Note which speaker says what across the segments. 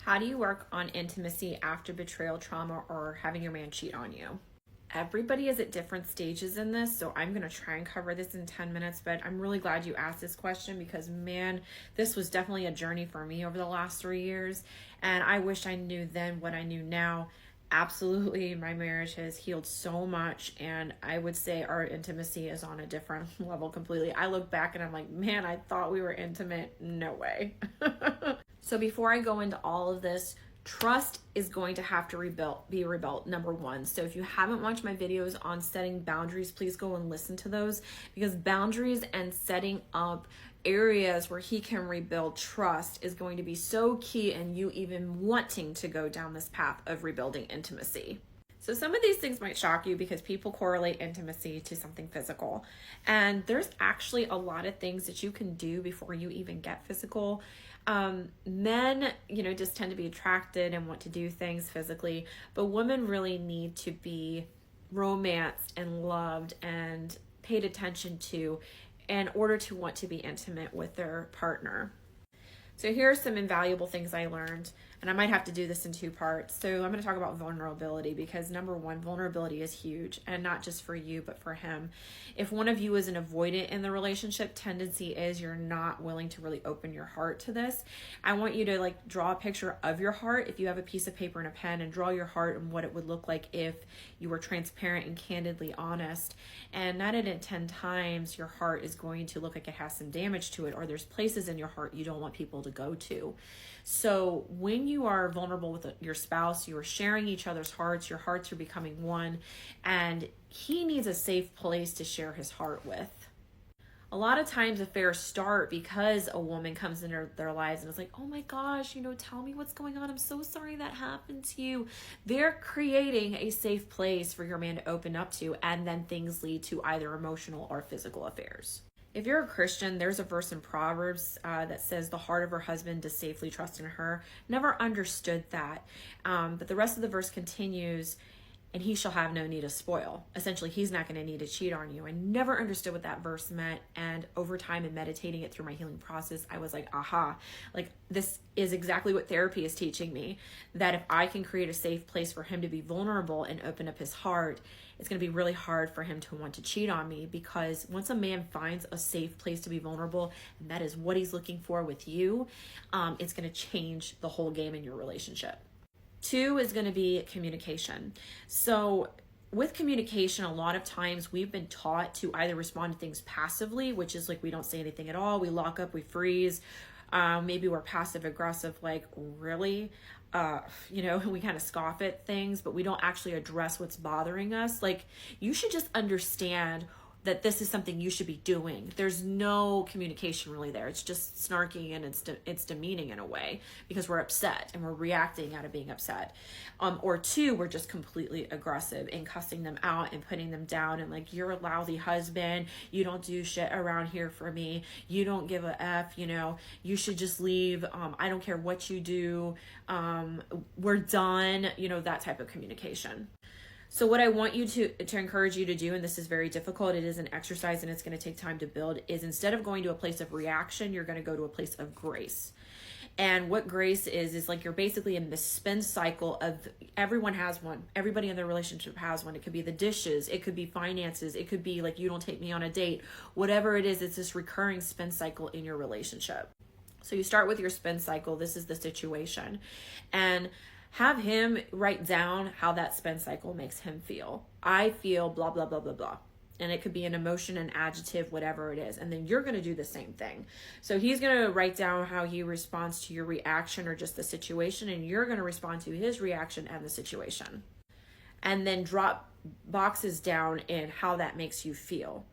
Speaker 1: How do you work on intimacy after betrayal, trauma, or having your man cheat on you? Everybody is at different stages in this, so I'm going to try and cover this in 10 minutes, but I'm really glad you asked this question because, man, this was definitely a journey for me over the last 3 years, and I wish I knew then what I knew now. Absolutely, my marriage has healed so much, and I would say our intimacy is on a different level completely. I look back and I'm like, man, I thought we were intimate. No way. So before I go into all of this, trust is going to have to be rebuilt, number one. So if you haven't watched my videos on setting boundaries, please go and listen to those, because boundaries and setting up areas where he can rebuild trust is going to be so key in you even wanting to go down this path of rebuilding intimacy. So some of these things might shock you because people correlate intimacy to something physical. And there's actually a lot of things that you can do before you even get physical. Men, just tend to be attracted and want to do things physically, but women really need to be romanced and loved and paid attention to in order to want to be intimate with their partner. So here are some invaluable things I learned, and I might have to do this in 2 parts. So I'm going to talk about vulnerability because, number one, vulnerability is huge, and not just for you, but for him. If one of you is an avoidant in the relationship, tendency is you're not willing to really open your heart to this. I want you to draw a picture of your heart. If you have a piece of paper and a pen, and draw your heart and what it would look like if you were transparent and candidly honest. And 9 out of 10 times, your heart is going to look like it has some damage to it, or there's places in your heart you don't want people to go to. So when you are vulnerable with your spouse, you are sharing each other's hearts, your hearts are becoming one, and he needs a safe place to share his heart with. A lot of times affairs start because a woman comes into their lives and is like, oh my gosh, tell me what's going on. I'm so sorry that happened to you. They're creating a safe place for your man to open up to, and then things lead to either emotional or physical affairs. If you're a Christian, there's a verse in Proverbs that says the heart of her husband does safely trust in her. Never understood that. But the rest of the verse continues, and he shall have no need of spoil. Essentially, he's not going to need to cheat on you. I never understood what that verse meant. And over time and meditating it through my healing process, I was like, aha, this is exactly what therapy is teaching me, that if I can create a safe place for him to be vulnerable and open up his heart, it's going to be really hard for him to want to cheat on me, because once a man finds a safe place to be vulnerable, and that is what he's looking for with you, it's going to change the whole game in your relationship. 2 is going to be communication. So with communication, a lot of times we've been taught to either respond to things passively, which is we don't say anything at all, we lock up, we freeze. Maybe we're passive aggressive, really, we kind of scoff at things, but we don't actually address what's bothering us. You should just understand that this is something you should be doing. There's no communication really there. It's just snarky, and it's demeaning in a way because we're upset and we're reacting out of being upset. Or 2, we're just completely aggressive and cussing them out and putting them down and you're a lousy husband. You don't do shit around here for me. You don't give a F, you should just leave. I don't care what you do. We're done, that type of communication. So what I want you to encourage you to do, and this is very difficult, it is an exercise and it's going to take time to build, is instead of going to a place of reaction, you're going to go to a place of grace. And what grace is you're basically in this spin cycle of, everyone has one. Everybody in their relationship has one. It could be the dishes. It could be finances. It could be you don't take me on a date. Whatever it is, it's this recurring spin cycle in your relationship. So you start with your spin cycle. This is the situation. And have him write down how that spin cycle makes him feel. I feel blah, blah, blah, blah, blah. And it could be an emotion, an adjective, whatever it is. And then you're going to do the same thing. So he's going to write down how he responds to your reaction or just the situation. And you're going to respond to his reaction and the situation. And then drop boxes down in how that makes you feel.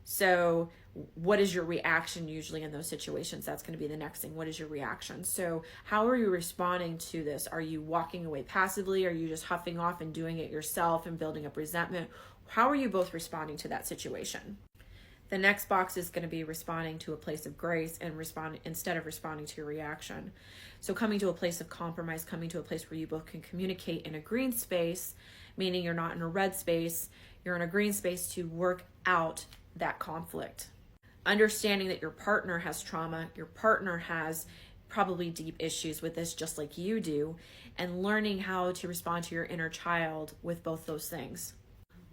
Speaker 1: So what is your reaction usually in those situations? That's going to be the next thing. What is your reaction? So how are you responding to this? Are you walking away passively? Are you just huffing off and doing it yourself and building up resentment? How are you both responding to that situation? The next box is going to be responding to a place of grace and instead of responding to your reaction. So coming to a place of compromise, coming to a place where you both can communicate in a green space, meaning you're not in a red space, you're in a green space to work out that conflict. Understanding that your partner has trauma, your partner has probably deep issues with this just like you do, and learning how to respond to your inner child with both those things.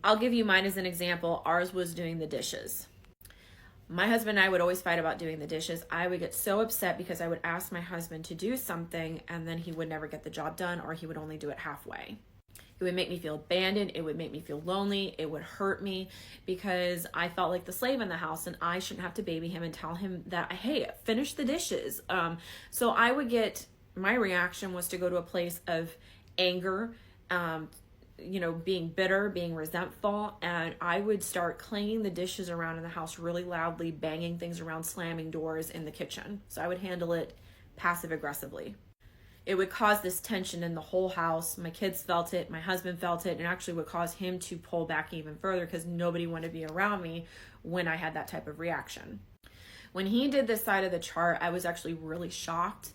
Speaker 1: I'll give you mine as an example. Ours was doing the dishes. My husband and I would always fight about doing the dishes. I would get so upset because I would ask my husband to do something and then he would never get the job done, or he would only do it halfway. It would make me feel abandoned. It would make me feel lonely. It would hurt me because I felt like the slave in the house, and I shouldn't have to baby him and tell him that, hey, finish the dishes. So I would get, my reaction was to go to a place of anger, being bitter, being resentful, and I would start clanging the dishes around in the house really loudly, banging things around, slamming doors in the kitchen. So I would handle it passive aggressively. It would cause this tension in the whole house. My kids felt it, my husband felt it, and actually would cause him to pull back even further because nobody wanted to be around me when I had that type of reaction. When he did this side of the chart, I was actually really shocked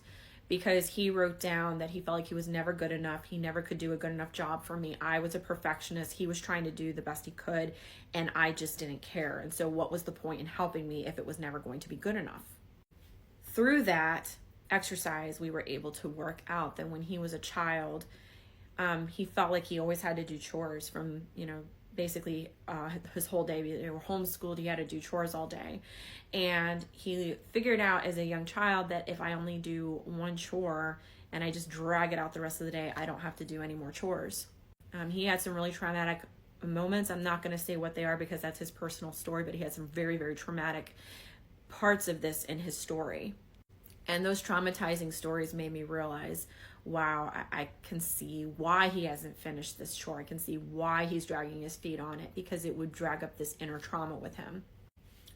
Speaker 1: because he wrote down that he felt like he was never good enough. He never could do a good enough job for me. I was a perfectionist. He was trying to do the best he could, and I just didn't care. And so what was the point in helping me if it was never going to be good enough? Through that exercise, we were able to work out that when he was a child, he felt like he always had to do chores from, basically his whole day. They were homeschooled. He had to do chores all day. And he figured out as a young child that if I only do one chore and I just drag it out the rest of the day, I don't have to do any more chores. He had some really traumatic moments. I'm not going to say what they are because that's his personal story, but he had some very, very traumatic parts of this in his story. And those traumatizing stories made me realize, wow, I can see why he hasn't finished this chore. I can see why he's dragging his feet on it, because it would drag up this inner trauma with him.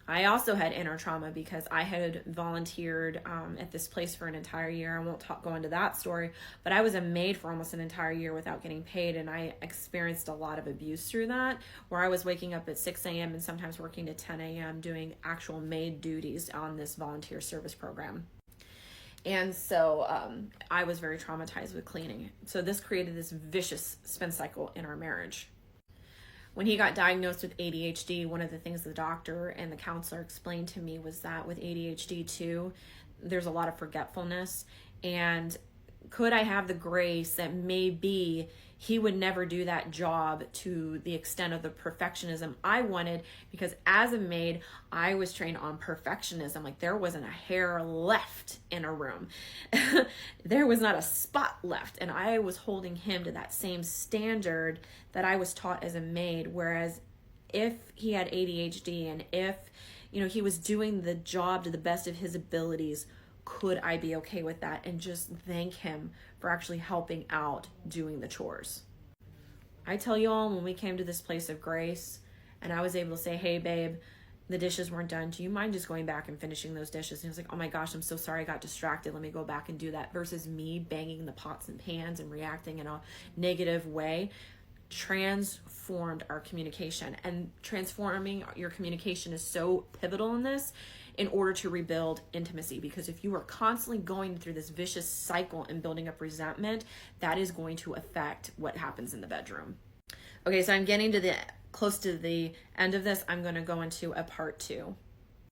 Speaker 1: I also had inner trauma because I had volunteered at this place for an entire year. I won't go into that story, but I was a maid for almost an entire year without getting paid, and I experienced a lot of abuse through that, where I was waking up at 6 a.m. and sometimes working to 10 a.m. doing actual maid duties on this volunteer service program. And so I was very traumatized with cleaning. So this created this vicious spin cycle in our marriage. When he got diagnosed with ADHD, one of the things the doctor and the counselor explained to me was that with ADHD too, there's a lot of forgetfulness. And could I have the grace that maybe he would never do that job to the extent of the perfectionism I wanted, because as a maid, I was trained on perfectionism. Like there wasn't a hair left in a room. There was not a spot left. And I was holding him to that same standard that I was taught as a maid. Whereas if he had ADHD and if, he was doing the job to the best of his abilities, could I be okay with that and just thank him for actually helping out doing the chores? I tell you all, when we came to this place of grace and I was able to say, hey babe, the dishes weren't done, do you mind just going back and finishing those dishes? And he was like, oh my gosh, I'm so sorry, I got distracted, let me go back and do that. Versus me banging the pots and pans and reacting in a negative way transformed our communication. And transforming your communication is so pivotal in this, in order to rebuild intimacy. Because if you are constantly going through this vicious cycle and building up resentment, that is going to affect what happens in the bedroom. Okay, so I'm getting to close to the end of this. I'm going to go into a part 2.